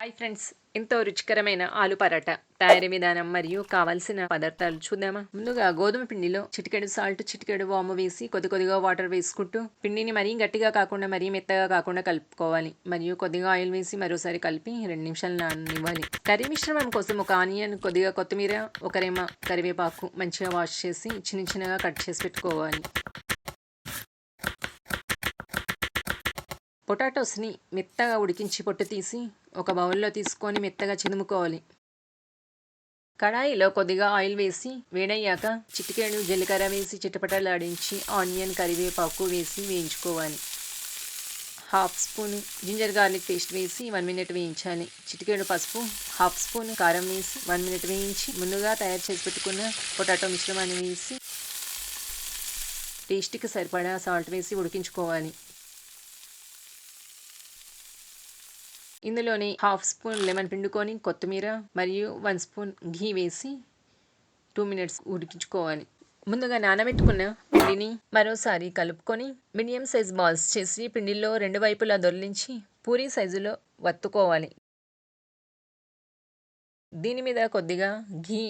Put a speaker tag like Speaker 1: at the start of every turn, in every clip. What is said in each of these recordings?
Speaker 1: Hi friends, ఎంతో రుచికరమైన ఆలు పరాటా తయారీ విధానం మరియు కావాల్సిన పదార్థాలు చూద్దామా. ముందుగా గోధుమ పిండిలో చిటికెడు సాల్ట్, చిటికెడు వాము వేసి కొద్ది కొద్దిగా వాటర్ వేసుకుంటూ పిండిని మరీ గట్టిగా కాకుండా మరీ మెత్తగా కాకుండా కలుపుకోవాలి. మరియు కొద్దిగా ఆయిల్ వేసి మరోసారి కలిపి 2 నిమిషాలు నాననివ్వాలి. కర్రీ మిశ్రమం కోసం ఒక ఆనియన్, కొద్దిగా కొత్తిమీర, ఒక రెమ్మ కరివేపాకు మంచిగా వాష్ చేసి చిన్న చిన్నగా కట్ చేసి పెట్టుకోవాలి. పొటాటోస్ని మెత్తగా ఉడికించి పొట్టు తీసి ఒక బౌల్లో తీసుకొని మెత్తగా చిదుముకోవాలి. కడాయిలో కొద్దిగా ఆయిల్ వేసి వేడయ్యాక చిటికెడు జీలకర్ర వేసి చిటపటలాడించి ఆనియన్, కరివేపాకు వేసి వేయించుకోవాలి. Half spoon ginger garlic paste వేసి 1 మినిట్ వేయించాలి. చిటికెడు పసుపు, హాఫ్ స్పూన్ కారం వేసి 1 మినిట్ వేయించి ముందుగా తయారు చేసి పెట్టుకున్న పొటాటో మిశ్రమాన్ని వేసి టేస్ట్కి సరిపడా సాల్ట్ వేసి ఉడికించుకోవాలి. ఇందులోని హాఫ్ స్పూన్ లెమన్ పిండుకొని కొత్తిమీర మరియు 1 స్పూన్ ఘీ వేసి 2 మినిట్స్ ఉడికించుకోవాలి. ముందుగా నానబెట్టుకున్న పిండిని మరోసారి కలుపుకొని మీడియం సైజ్ బాల్స్ చేసి పిండిలో 2 వైపులా దొర్లించి పూరీ సైజులో వత్తుకోవాలి. దీని మీద కొద్దిగా ఘీ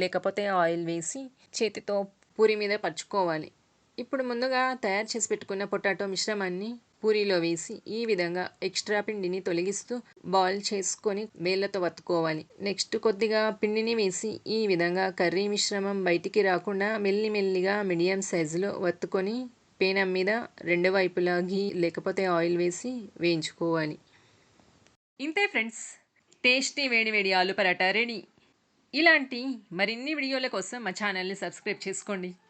Speaker 1: లేకపోతే ఆయిల్ వేసి చేతితో పూరీ మీద పరుచుకోవాలి. ఇప్పుడు ముందుగా తయారు చేసి పెట్టుకున్న పొటాటో మిశ్రమాన్ని పూరీలో వేసి ఈ విధంగా ఎక్స్ట్రా పిండిని తొలగిస్తూ బాల్ చేసుకొని వేళ్ళతో వత్తుకోవాలి. నెక్స్ట్ కొద్దిగా పిండిని వేసి ఈ విధంగా కర్రీ మిశ్రమం బయటికి రాకుండా మెల్లిమెల్లిగా మీడియం సైజులో వత్తుకొని పేనం మీద 2 వైపులా ఘీ లేకపోతే ఆయిల్ వేసి వేయించుకోవాలి. ఇంతే ఫ్రెండ్స్, టేస్టీ వేడి వేడి ఆలు పరాటా రెడీ. ఇలాంటి మరిన్ని వీడియోల కోసం మా ఛానల్ని సబ్స్క్రైబ్ చేసుకోండి.